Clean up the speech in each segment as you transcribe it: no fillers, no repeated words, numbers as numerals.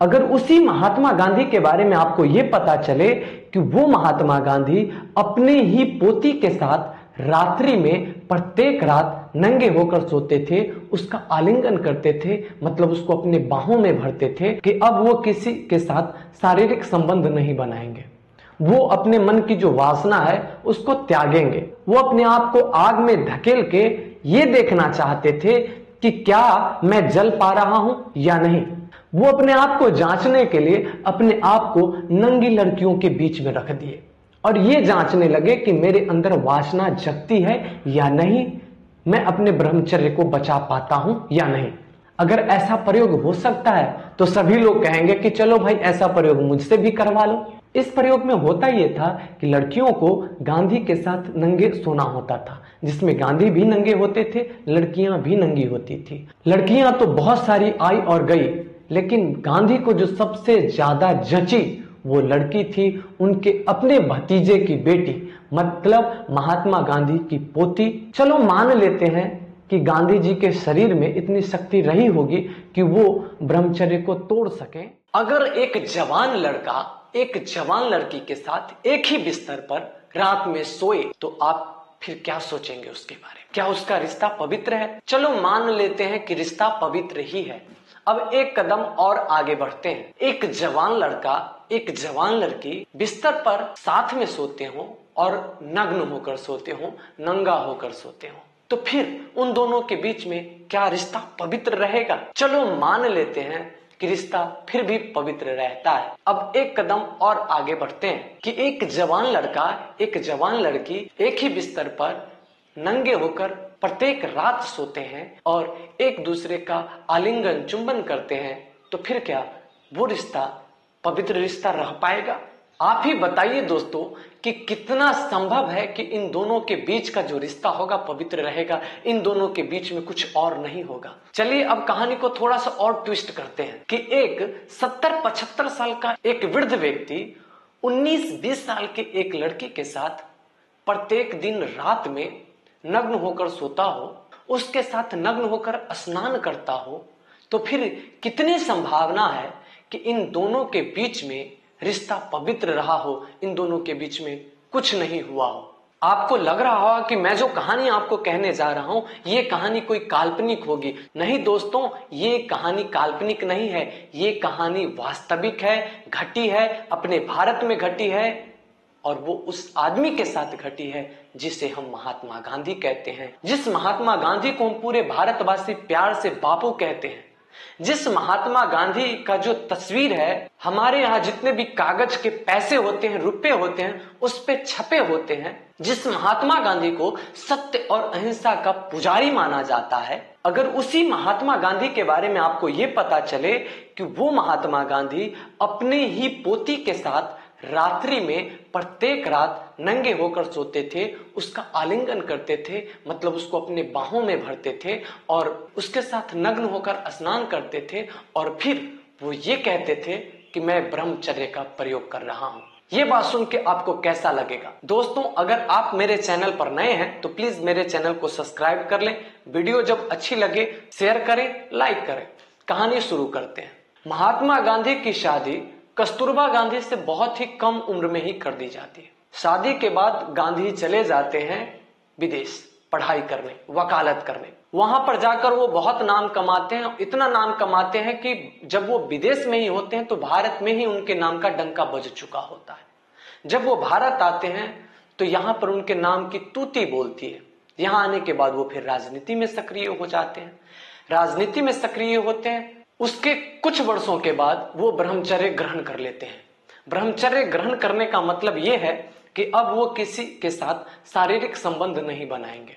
अगर उसी महात्मा गांधी के बारे में आपको यह पता चले कि वो महात्मा गांधी अपने ही पोती के साथ रात्रि में प्रत्येक रात नंगे होकर सोते थे, उसका आलिंगन करते थे, मतलब उसको अपने बाहों में भरते थे कि अब वो किसी के साथ शारीरिक संबंध नहीं बनाएंगे, वो अपने मन की जो वासना है उसको त्यागेंगे, वो अपने आप को आग में धकेल के ये देखना चाहते थे कि क्या मैं जल पा रहा हूं या नहीं। वो अपने आप को जांचने के लिए अपने आप को नंगी लड़कियों के बीच में रख दिए और ये जांचने लगे कि मेरे अंदर वासना जगती है या नहीं, मैं अपने ब्रह्मचर्य को बचा पाता हूं या नहीं। अगर ऐसा प्रयोग हो सकता है तो सभी लोग कहेंगे कि चलो भाई ऐसा प्रयोग मुझसे भी करवा लो। इस प्रयोग में होता यह था कि लड़कियों को गांधी के साथ नंगे सोना होता था, जिसमें गांधी भी नंगे होते थे, लड़कियां भी नंगी होती थी। लड़कियां तो बहुत सारी आई और गई, लेकिन गांधी को जो सबसे ज्यादा जची वो लड़की थी उनके अपने भतीजे की बेटी, मतलब महात्मा गांधी की पोती। चलो मान लेते हैं कि गांधी जी के शरीर में इतनी शक्ति रही होगी कि वो ब्रह्मचर्य को तोड़ सकें। अगर एक जवान लड़का एक जवान लड़की के साथ एक ही बिस्तर पर रात में सोए तो आप फिर क्या सोचेंगे उसके बारे में? क्या उसका रिश्ता पवित्र है? चलो मान लेते हैं कि रिश्ता पवित्र ही है। अब एक कदम और आगे बढ़ते हैं। एक जवान लड़का एक जवान लड़की बिस्तर पर साथ में सोते हो और नग्न होकर सोते हो, नंगा होकर सोते हो, तो फिर उन दोनों के बीच में क्या रिश्ता पवित्र रहेगा? चलो मान लेते हैं कि रिश्ता फिर भी पवित्र रहता है। अब एक कदम और आगे बढ़ते हैं कि एक जवान लड़का एक जवान लड़की एक ही बिस्तर पर नंगे होकर प्रत्येक रात सोते हैं और एक दूसरे का आलिंगन चुंबन करते हैं, तो फिर क्या वो रिश्ता पवित्र रिश्ता रह पाएगा? आप ही बताइए दोस्तों कि कितना संभव है कि इन दोनों के बीच का जो रिश्ता होगा पवित्र रहेगा, इन दोनों के बीच में कुछ और नहीं होगा। चलिए अब कहानी को थोड़ा सा और ट्विस्ट करते हैं कि एक 70-75 साल का एक वृद्ध व्यक्ति 19-20 साल के एक लड़की के साथ प्रत्येक दिन रात में नग्न होकर सोता हो, उसके साथ नग्न होकर स्नान करता हो, तो फिर कितनी संभावना है कि इन दोनों के बीच में रिश्ता पवित्र रहा हो, इन दोनों के बीच में कुछ नहीं हुआ हो। आपको लग रहा होगा कि मैं जो कहानी आपको कहने जा रहा हूं ये कहानी कोई काल्पनिक होगी। नहीं दोस्तों, ये कहानी काल्पनिक नहीं है, ये कहानी वास्तविक है, घटी है, अपने भारत में घटी है और वो उस आदमी के साथ घटी है जिसे हम महात्मा गांधी कहते हैं। जिस महात्मा गांधी को हम पूरे भारतवासी प्यार से बापू कहते हैं, जिस महात्मा गांधी का जो तस्वीर है हमारे यहाँ जितने भी कागज के पैसे होते हैं, रुपए होते हैं, उस पे छपे होते हैं, जिस महात्मा गांधी को सत्य और अहिंसा का पुजारी माना जाता है, अगर उसी महात्मा गांधी के बारे में आपको ये पता चले कि वो महात्मा गांधी अपने ही पोती के साथ रात्रि में प्रत्येक रात नंगे होकर सोते थे, उसका आलिंगन करते थे, मतलब उसको अपने बाहों में भरते थे और उसके साथ नग्न होकर स्नान करते थे और फिर वो ये कहते थे कि मैं ब्रह्मचर्य का प्रयोग कर रहा हूं। ये बात सुन के आपको कैसा लगेगा? दोस्तों, अगर आप मेरे चैनल पर नए हैं तो प्लीज मेरे चैनल को सब्सक्राइब कर लें। वीडियो जब अच्छी लगे शेयर करें, लाइक करें। कहानी शुरू करते हैं। महात्मा गांधी की शादी कस्तूरबा गांधी से बहुत ही कम उम्र में ही कर दी जाती है। शादी के बाद गांधी चले जाते हैं विदेश पढ़ाई करने, वकालत करने। वहां पर जाकर वो बहुत नाम कमाते हैं, इतना नाम कमाते हैं कि जब वो विदेश में ही होते हैं तो भारत में ही उनके नाम का डंका बज चुका होता है। जब वो भारत आते हैं तो यहाँ पर उनके नाम की तूती बोलती है। यहाँ आने के बाद वो फिर राजनीति में सक्रिय हो जाते हैं। राजनीति में सक्रिय होते हैं, उसके कुछ वर्षों के बाद वो ब्रह्मचर्य ग्रहण कर लेते हैं। ब्रह्मचर्य ग्रहण करने का मतलब ये है कि अब वो किसी के साथ शारीरिक संबंध नहीं बनाएंगे,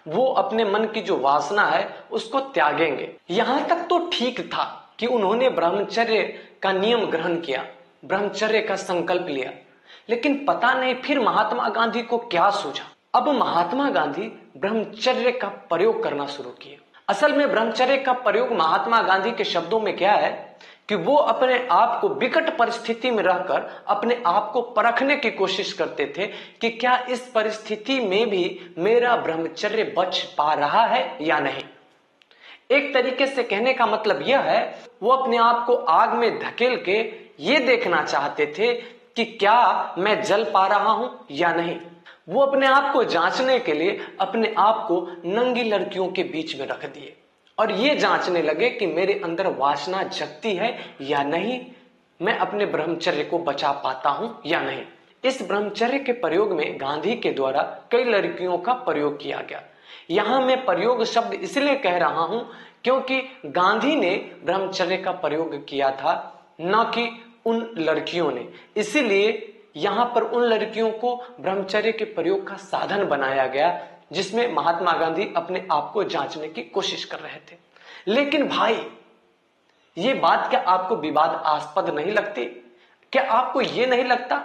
वो अपने मन की जो वासना है उसको त्यागेंगे। यहां तक तो ठीक था कि उन्होंने ब्रह्मचर्य का नियम ग्रहण किया, ब्रह्मचर्य का संकल्प लिया, लेकिन पता नहीं फिर महात्मा गांधी को क्या सूझा। अब महात्मा गांधी ब्रह्मचर्य का प्रयोग करना शुरू किए। असल में ब्रह्मचर्य का प्रयोग महात्मा गांधी के शब्दों में क्या है कि वो अपने आप को विकट परिस्थिति में रहकर अपने आप को परखने की कोशिश करते थे कि क्या इस परिस्थिति में भी मेरा ब्रह्मचर्य बच पा रहा है या नहीं। एक तरीके से कहने का मतलब यह है, वो अपने आप को आग में धकेल के ये देखना चाहते थे कि क्या मैं जल पा रहा हूं या नहीं। वो अपने आप को जांचने के लिए अपने आप को नंगी लड़कियों के बीच में रख दिए और ये जांचने लगे कि मेरे अंदर वासना जगती है या नहीं, मैं अपने ब्रह्मचर्य को बचा पाता हूं या नहीं। इस ब्रह्मचर्य के प्रयोग में गांधी के द्वारा कई लड़कियों का प्रयोग किया गया। यहां मैं प्रयोग शब्द इसलिए कह रहा हूं क्योंकि गांधी ने ब्रह्मचर्य का प्रयोग किया था, न कि उन लड़कियों ने। इसीलिए यहां पर उन लड़कियों को ब्रह्मचर्य के प्रयोग का साधन बनाया गया, जिसमें महात्मा गांधी अपने आप को जांचने की कोशिश कर रहे थे। लेकिन भाई, ये बात क्या आपको विवादास्पद नहीं लगती? क्या आपको ये नहीं लगता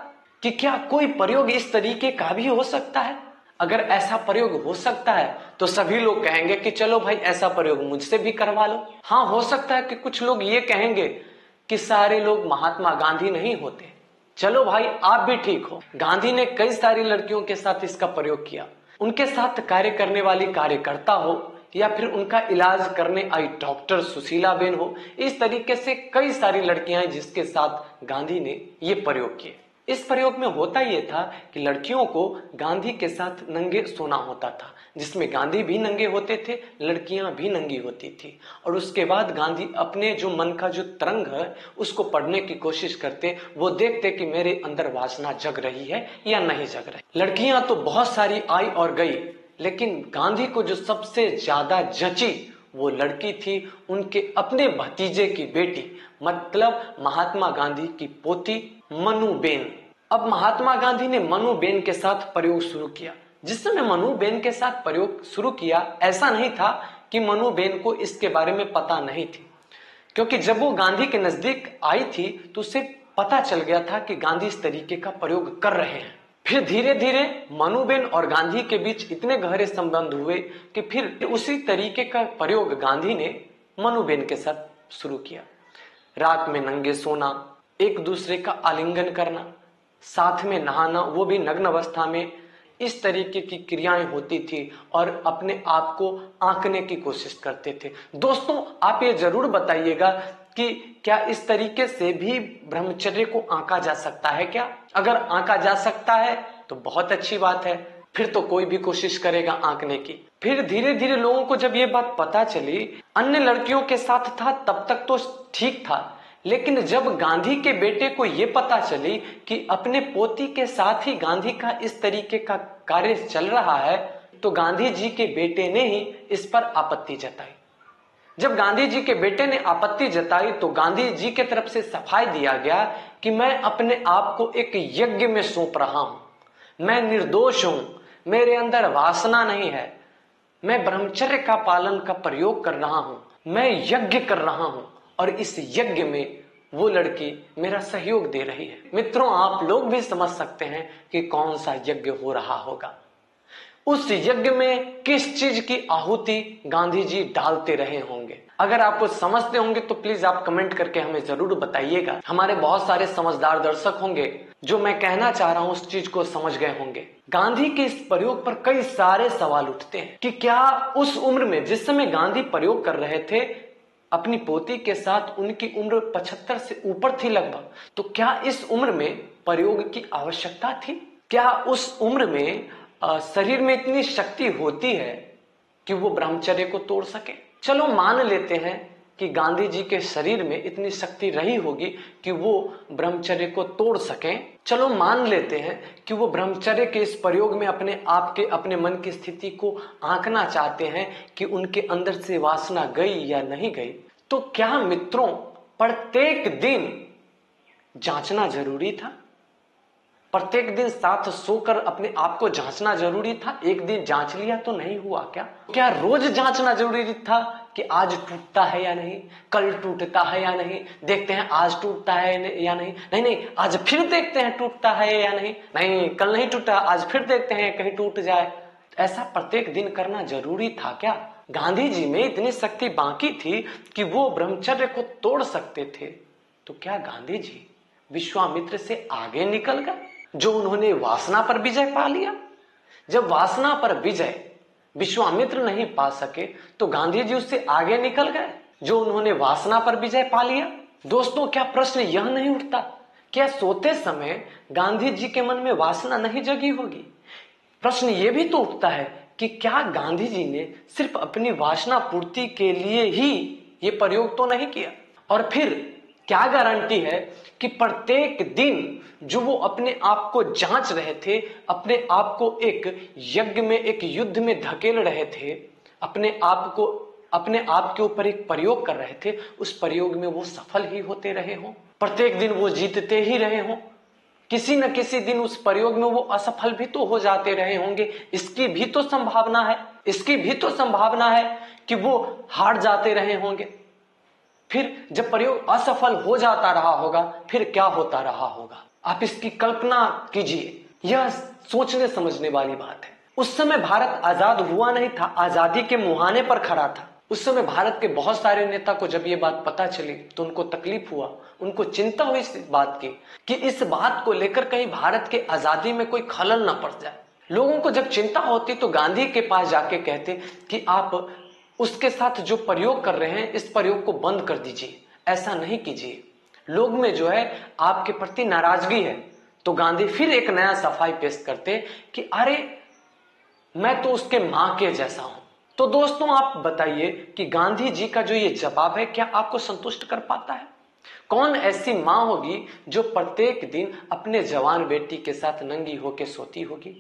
कि क्या कोई प्रयोग इस तरीके का भी हो सकता है? अगर ऐसा प्रयोग हो सकता है तो सभी लोग कहेंगे कि चलो भाई ऐसा प्रयोग मुझसे भी करवा लो। हाँ, हो सकता है कि कुछ लोग ये कहेंगे कि सारे लोग महात्मा गांधी नहीं होते। चलो भाई, आप भी ठीक हो। गांधी ने कई सारी लड़कियों के साथ इसका प्रयोग किया। उनके साथ कार्य करने वाली कार्यकर्ता हो या फिर उनका इलाज करने आई डॉक्टर सुशीला बेन हो, इस तरीके से कई सारी लड़कियां हैं जिसके साथ गांधी ने ये प्रयोग किए। इस प्रयोग में होता यह था कि लड़कियों को गांधी के साथ नंगे सोना होता था, जिसमें गांधी भी नंगे होते थे, लड़कियां भी नंगी होती थी। और उसके बाद गांधी अपने जो मन का जो तरंग है उसको पढ़ने की कोशिश करते, वो देखते कि मेरे अंदर वासना जग रही है या नहीं जग रही। लड़कियां तो बहुत सारी आई और गई, लेकिन गांधी को जो सबसे ज्यादा जची वो लड़की थी उनके अपने भतीजे की बेटी, मतलब महात्मा गांधी की पोती मनुबेन। अब महात्मा गांधी ने मनुबेन के साथ प्रयोग शुरू किया। जिस समय मनुबेन के साथ प्रयोग शुरू किया, ऐसा नहीं था कि मनुबेन को इसके बारे में पता नहीं थी, क्योंकि जब वो गांधी के नजदीक आई थी तो उसे पता चल गया था कि गांधी इस तरीके का प्रयोग कर रहे हैं। फिर धीरे धीरे मनुबेन और गांधी के बीच इतने गहरे संबंध हुए कि फिर उसी तरीके का प्रयोग गांधी ने मनुबेन के साथ शुरू किया। रात में नंगे सोना, एक दूसरे का आलिंगन करना, साथ में नहाना, वो भी नग्न अवस्था में, इस तरीके की क्रियाएं होती थी और अपने आप को आंकने की कोशिश करते थे। दोस्तों, आप ये जरूर बताइएगा कि क्या इस तरीके से भी ब्रह्मचर्य को आंका जा सकता है क्या? अगर आंका जा सकता है तो बहुत अच्छी बात है, फिर तो कोई भी कोशिश करेगा आंकने की। फिर धीरे धीरे लोगों को जब ये बात पता चली, अन्य लड़कियों के साथ था तब तक तो ठीक था, लेकिन जब गांधी के बेटे को यह पता चली कि अपने पोती के साथ ही गांधी का इस तरीके का कार्य चल रहा है, तो गांधी जी के बेटे ने ही इस पर आपत्ति जताई। जब गांधी जी के बेटे ने आपत्ति जताई तो गांधी जी के तरफ से सफाई दिया गया कि मैं अपने आप को एक यज्ञ में सौंप रहा हूं, मैं निर्दोष हूं, मेरे अंदर वासना नहीं है, मैं ब्रह्मचर्य का पालन का प्रयोग कर रहा हूं, मैं यज्ञ कर रहा हूं और इस यज्ञ में वो लड़की मेरा सहयोग दे रही है। मित्रों, आप लोग भी समझ सकते हैं कि कौन सा यज्ञ हो रहा होगा। उस यज्ञ में किस चीज की आहुति गांधी जी डालते रहे होंगे। अगर आप कुछ समझते होंगे तो प्लीज आप कमेंट करके हमें जरूर बताइएगा। हमारे बहुत सारे समझदार दर्शक होंगे जो मैं कहना चाह रहा हूं उस चीज को समझ गए होंगे। गांधी के इस प्रयोग पर कई सारे सवाल उठते हैं कि क्या उस उम्र में जिस समय गांधी प्रयोग कर रहे थे अपनी पोती के साथ, उनकी उम्र 75 से ऊपर थी लगभग, तो क्या इस उम्र में प्रयोग की आवश्यकता थी? क्या उस उम्र में शरीर में इतनी शक्ति होती है कि वो ब्रह्मचर्य को तोड़ सके? चलो मान लेते हैं कि गांधी जी के शरीर में इतनी शक्ति रही होगी कि वो ब्रह्मचर्य को तोड़ सकें। चलो मान लेते हैं कि वो ब्रह्मचर्य के इस प्रयोग में अपने आप के, अपने मन की स्थिति को आंकना चाहते हैं कि उनके अंदर से वासना गई या नहीं गई। तो क्या मित्रों, प्रत्येक दिन जांचना जरूरी था? प्रत्येक दिन साथ सोकर अपने आप को जांचना जरूरी था? एक दिन जांच लिया तो नहीं हुआ क्या? क्या रोज जांचना जरूरी था कि आज टूटता है या नहीं, कल टूटता है या नहीं, देखते हैं आज टूटता है या नहीं, नहीं नहीं आज फिर देखते हैं टूटता है या नहीं, नहीं कल नहीं टूटा, आज फिर देखते हैं कहीं टूट जाए। ऐसा प्रत्येक दिन करना जरूरी था क्या? गांधी जी में इतनी शक्ति बाकी थी कि वो ब्रह्मचर्य को तोड़ सकते थे, तो क्या गांधी जी विश्वामित्र से आगे निकल गए जो उन्होंने वासना पर विजय पा लिया? जब वासना पर विजय विश्वामित्र नहीं पा सके तो गांधी जी उससे आगे निकल गए, जो उन्होंने वासना पर विजय पा लिया। दोस्तों, क्या प्रश्न यह नहीं उठता, क्या सोते समय गांधी जी के मन में वासना नहीं जगी होगी? प्रश्न यह भी तो उठता है कि क्या गांधी जी ने सिर्फ अपनी वासना पूर्ति के लिए ही ये प्रयोग तो नहीं किया? और फिर क्या गारंटी है कि प्रत्येक दिन जो वो अपने आप को जांच रहे थे, अपने आप को एक यज्ञ में, एक युद्ध में धकेल रहे थे, अपने आप के ऊपर एक प्रयोग कर रहे थे, उस प्रयोग में वो सफल ही होते रहे हों, प्रत्येक दिन वो जीतते ही रहे हों? किसी न किसी दिन उस प्रयोग में वो असफल भी तो हो जाते रहे होंगे, इसकी भी तो संभावना है, इसकी भी तो संभावना है कि वो हार जाते रहे होंगे। फिर जब प्रयोग असफल हो जाता रहा होगा, फिर क्या होता रहा होगा? आप इसकी कल्पना कीजिए, यह सोचने समझने वाली बात है। उस समय भारत आजाद हुआ नहीं था, आजादी के मुहाने पर खड़ा था। उस समय भारत के बहुत सारे नेता को जब ये बात पता चली तो उनको तकलीफ हुआ, उनको चिंता हुई इस बात की कि इस बात को लेकर कहीं भारत के आजादी में कोई खलल ना पड़ जाए। लोगों को जब चिंता होती तो गांधी के पास जाके कहते कि आप उसके साथ जो प्रयोग कर रहे हैं, इस प्रयोग को बंद कर दीजिए, ऐसा नहीं कीजिए, लोग में जो है आपके प्रति नाराजगी है। तो गांधी फिर एक नया सफाई पेश करते कि अरे मैं तो उसके मां के जैसा हूं। तो दोस्तों, आप बताइए कि गांधी जी का जो ये जवाब है, क्या आपको संतुष्ट कर पाता है? कौन ऐसी मां होगी जो प्रत्येक दिन अपने जवान बेटी के साथ नंगी होके सोती होगी?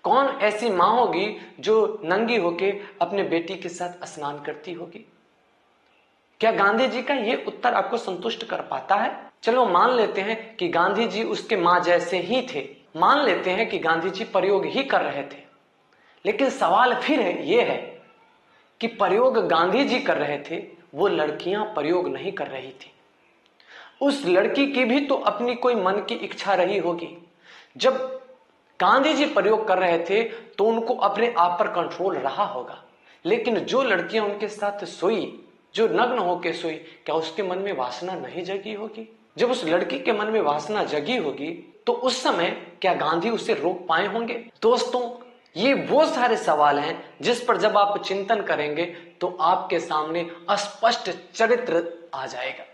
कौन ऐसी मां होगी जो नंगी होके अपने बेटी के साथ स्नान करती होगी? क्या गांधी जी का ये उत्तर आपको संतुष्ट कर पाता है? चलो मान लेते हैं कि गांधी जी उसके मां जैसे ही थे, मान लेते हैं कि गांधी जी प्रयोग ही कर रहे थे, लेकिन सवाल फिर ये है कि प्रयोग गांधी जी कर रहे थे, वो लड़कियां प्रयोग नहीं कर रही थी। उस लड़की की भी तो अपनी कोई मन की इच्छा रही होगी। जब गांधी जी प्रयोग कर रहे थे तो उनको अपने आप पर कंट्रोल रहा होगा, लेकिन जो लड़कियां उनके साथ सोई, जो नग्न होकर सोई, क्या उसके मन में वासना नहीं जगी होगी? जब उस लड़की के मन में वासना जगी होगी तो उस समय क्या गांधी उसे रोक पाए होंगे? दोस्तों, ये वो सारे सवाल हैं जिस पर जब आप चिंतन करेंगे तो आपके सामने स्पष्ट चरित्र आ जाएगा।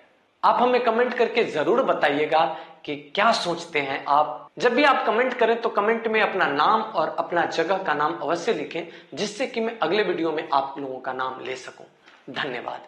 आप हमें कमेंट करके जरूर बताइएगा कि क्या सोचते हैं आप। जब भी आप कमेंट करें तो कमेंट में अपना नाम और अपना जगह का नाम अवश्य लिखें, जिससे कि मैं अगले वीडियो में आप लोगों का नाम ले सकूं। धन्यवाद।